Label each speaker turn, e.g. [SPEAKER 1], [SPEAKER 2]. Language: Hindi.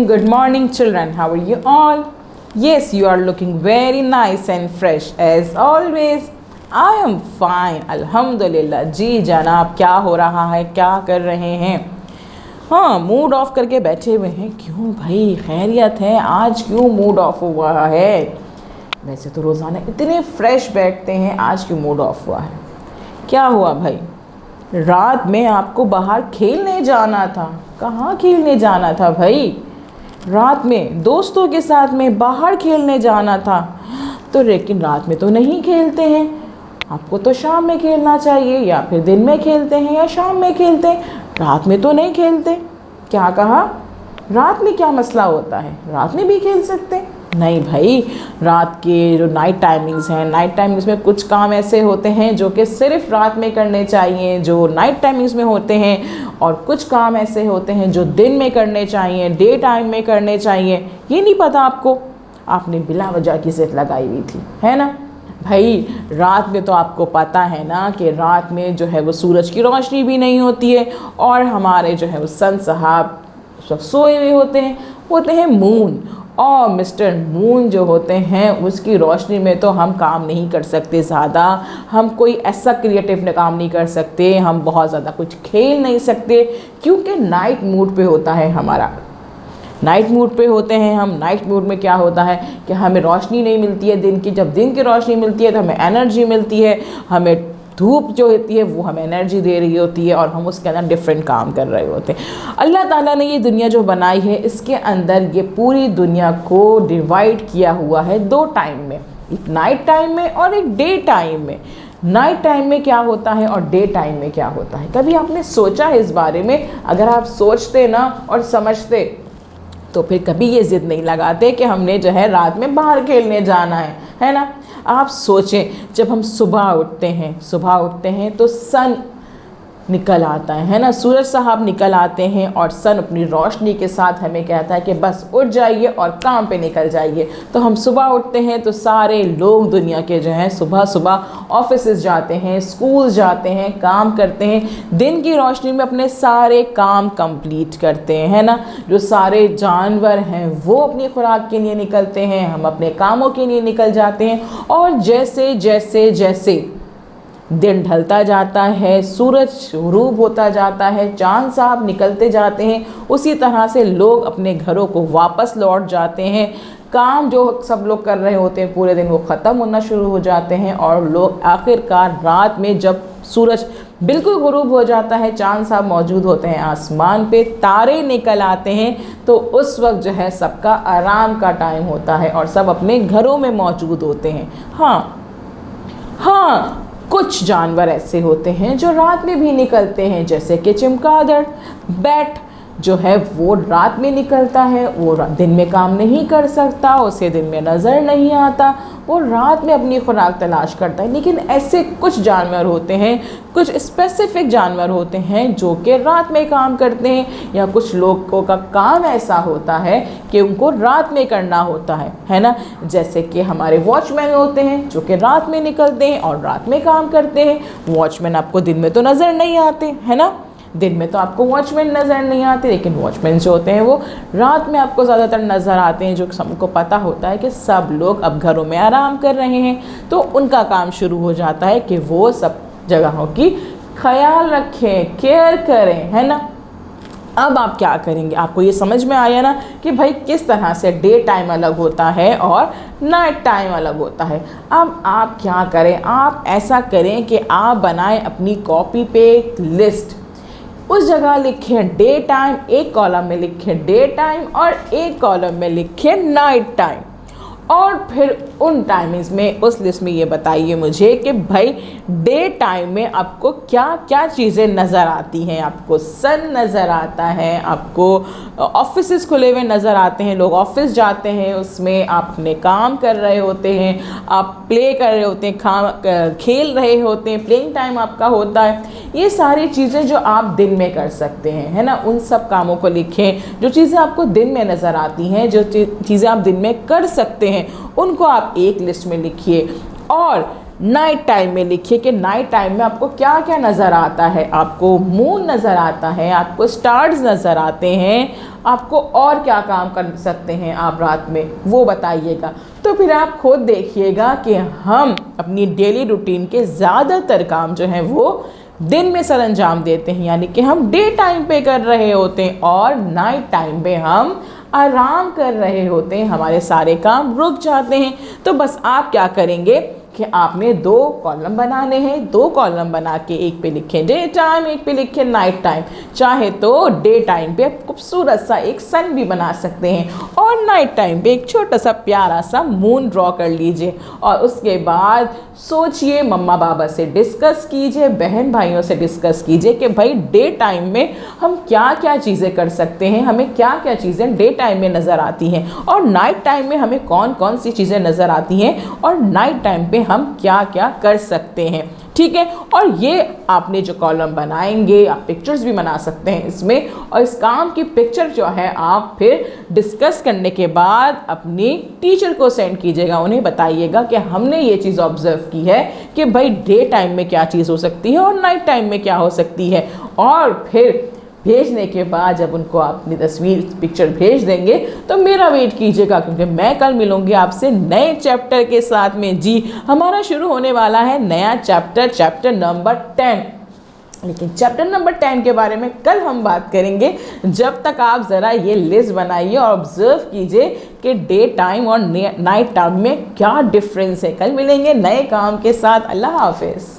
[SPEAKER 1] Good morning, children. How are you all? Yes, you are looking very nice and fresh as always. I am fine. अल्हम्दुलिल्लाह। जी जनाब, क्या हो रहा है, क्या कर रहे हैं? हाँ, मूड ऑफ करके बैठे हुए हैं। क्यों भाई, खैरियत है? आज क्यों मूड ऑफ हुआ है? वैसे तो रोज़ाना इतने फ्रेश बैठते हैं, आज क्यों मूड ऑफ हुआ है? क्या हुआ भाई? रात में आपको बाहर खेलने जाना था। कहाँ खेलने जाना था भाई? रात में दोस्तों के साथ में बाहर खेलने जाना था। तो लेकिन रात में तो नहीं खेलते हैं, आपको तो शाम में खेलना चाहिए, या फिर दिन में खेलते हैं या शाम में खेलते हैं, रात में तो नहीं खेलते। क्या कहा? रात में क्या मसला होता है, रात में भी खेल सकते? नहीं भाई, रात के जो नाइट टाइमिंग्स हैं, नाइट टाइमिंग्स में कुछ काम ऐसे होते हैं जो कि सिर्फ रात में करने चाहिए, जो नाइट टाइमिंग्स में होते हैं, और कुछ काम ऐसे होते हैं जो दिन में करने चाहिए, डे टाइम में करने चाहिए। ये नहीं पता आपको? आपने बिला वजह की जिद लगाई हुई थी, है ना भाई? रात में तो आपको पता है ना कि रात में जो है वो सूरज की रोशनी भी नहीं होती है, और हमारे जो है वो सन साहब उस वक्त सोए हुए होते हैं मून, और मिस्टर मून जो होते हैं उसकी रोशनी में तो हम काम नहीं कर सकते ज़्यादा, हम कोई ऐसा क्रिएटिव काम नहीं कर सकते, हम बहुत ज़्यादा कुछ खेल नहीं सकते, क्योंकि नाइट मूड पे होता है हमारा। नाइट मूड पे होते हैं हम। नाइट मूड में क्या होता है कि हमें रोशनी नहीं मिलती है दिन की। जब दिन की रोशनी मिलती है तो हमें एनर्जी मिलती है, हमें धूप जो होती है वो हमें एनर्जी दे रही होती है, और हम उसके अंदर डिफरेंट काम कर रहे होते हैं। अल्लाह ताला ने ये दुनिया जो बनाई है, इसके अंदर ये पूरी दुनिया को डिवाइड किया हुआ है दो टाइम में, एक नाइट टाइम में और एक डे टाइम में। नाइट टाइम में क्या होता है और डे टाइम में क्या होता है? कभी आपने सोचा है इस बारे में? अगर आप सोचते ना और समझते तो फिर कभी ये ज़िद नहीं लगाते कि हमने जो है रात में बाहर खेलने जाना है ना? आप सोचें, जब हम सुबह उठते हैं तो सन निकल आता है ना, सूरज साहब निकल आते हैं, और सन अपनी रोशनी के साथ हमें कहता है कि बस उठ जाइए और काम पे निकल जाइए। तो हम सुबह उठते हैं तो सारे लोग दुनिया के जो हैं सुबह सुबह ऑफिसेज जाते हैं, स्कूल जाते हैं, काम करते हैं, दिन की रोशनी में अपने सारे काम कंप्लीट करते हैं, है ना? जो सारे जानवर हैं वो अपनी खुराक के लिए निकलते हैं, हम अपने कामों के लिए निकल जाते हैं, और जैसे जैसे जैसे दिन ढलता जाता है, सूरज गुरूब होता जाता है, चांद साहब निकलते जाते हैं, उसी तरह से लोग अपने घरों को वापस लौट जाते हैं। काम जो सब लोग कर रहे होते हैं पूरे दिन वो ख़त्म होना शुरू हो जाते हैं, और लोग आखिरकार रात में जब सूरज बिल्कुल गुरूब हो जाता है, चांद साहब मौजूद होते हैं आसमान पे, तारे निकल आते हैं, तो उस वक्त जो है सबका आराम का टाइम होता है और सब अपने घरों में मौजूद होते हैं। हाँ, कुछ जानवर ऐसे होते हैं जो रात में भी निकलते हैं, जैसे कि चमगादड़, बैट जो है वो रात में निकलता है, वो दिन में काम नहीं कर सकता, उसे दिन में नज़र नहीं आता, वो रात में अपनी खुराक तलाश करता है। लेकिन ऐसे कुछ जानवर होते हैं, कुछ स्पेसिफिक जानवर होते हैं जो कि रात में काम करते हैं, या कुछ लोगों का काम ऐसा होता है कि उनको रात में करना होता है ना? जैसे कि हमारे वॉचमैन होते हैं जो कि रात में निकलते हैं और रात में काम करते हैं। वॉचमैन आपको दिन में तो नज़र नहीं आते, है ना? दिन में तो आपको वॉचमैन नज़र नहीं आते, लेकिन वॉचमैन जो होते हैं वो रात में आपको ज़्यादातर नज़र आते हैं, जो सबको पता होता है कि सब लोग अब घरों में आराम कर रहे हैं, तो उनका काम शुरू हो जाता है कि वो सब जगहों की ख्याल रखें, केयर करें, है ना? अब आप क्या करेंगे? आपको ये समझ में आया ना कि भाई किस तरह से डे टाइम अलग होता है और नाइट टाइम अलग होता है। अब आप क्या करें? आप ऐसा करें कि आप बनाएं अपनी कॉपी पे एक लिस्ट, उस जगह लिखें डे टाइम, एक कॉलम में लिखें डे टाइम और एक कॉलम में लिखें नाइट टाइम, और फिर उन टाइमिंग्स में उस लिस्ट में ये बताइए मुझे कि भाई डे टाइम में आपको क्या क्या चीज़ें नज़र आती हैं। आपको सन नज़र आता है, आपको ऑफिसेस खुले हुए नज़र आते हैं, लोग ऑफिस जाते हैं, उसमें आप अपने काम कर रहे होते हैं, आप प्ले कर रहे होते हैं, खेल रहे होते हैं, प्लेइंग टाइम आपका होता है। ये सारी चीज़ें जो आप दिन में कर सकते हैं, है ना, उन सब कामों को लिखें। जो चीज़ें आपको दिन में नज़र आती हैं, जो चीज़ें आप दिन में कर सकते हैं, उनको आप एक लिस्ट में लिखिए। और नाइट टाइम में लिखिए कि नाइट टाइम में आपको क्या क्या नज़र आता है। आपको मून नज़र आता है, आपको स्टार्स नज़र आते हैं, आपको और क्या काम कर सकते हैं आप रात में, वो बताइएगा। तो फिर आप खुद देखिएगा कि हम अपनी डेली रूटीन के ज़्यादातर काम जो हैं वो दिन में सर अंजाम देते हैं, यानी कि हम डे टाइम पे कर रहे होते हैं, और नाइट टाइम पे हम आराम कर रहे होते हैं, हमारे सारे काम रुक जाते हैं। तो बस आप क्या करेंगे कि आपने 2 कॉलम बनाने हैं। 2 कॉलम बना के एक पे लिखें डे टाइम, एक पे लिखें नाइट टाइम। चाहे तो डे टाइम पे खूबसूरत सा एक सन भी बना सकते हैं, और नाइट टाइम पे एक छोटा सा प्यारा सा मून ड्रॉ कर लीजिए। और उसके बाद सोचिए, मम्मा पापा से डिस्कस कीजिए, बहन भाइयों से डिस्कस कीजिए कि भाई डे टाइम में हम क्या क्या चीज़ें कर सकते हैं, हमें क्या क्या चीज़ें डे टाइम में नज़र आती हैं, और नाइट टाइम में हमें कौन कौन सी चीज़ें नज़र आती हैं, और नाइट टाइम पे हम क्या क्या कर सकते हैं। ठीक है, और ये आपने जो कॉलम बनाएंगे, आप पिक्चर्स भी बना सकते हैं इसमें, और इस काम की पिक्चर जो है आप फिर डिस्कस करने के बाद अपनी टीचर को सेंड कीजिएगा। उन्हें बताइएगा कि हमने ये चीज़ ऑब्जर्व की है कि भाई डे टाइम में क्या चीज़ हो सकती है और नाइट टाइम में क्या हो सकती है। और फिर भेजने के बाद जब उनको अपनी तस्वीर पिक्चर भेज देंगे तो मेरा वेट कीजिएगा, क्योंकि मैं कल मिलूंगी आपसे नए चैप्टर के साथ में। जी, हमारा शुरू होने वाला है नया चैप्टर नंबर 10। लेकिन चैप्टर नंबर 10 के बारे में कल हम बात करेंगे। जब तक आप ज़रा ये लिस्ट बनाइए और ऑब्जर्व कीजिए कि डे टाइम और नाइट टाइम में क्या डिफरेंस है। कल मिलेंगे नए काम के साथ। अल्लाह हाफिज़।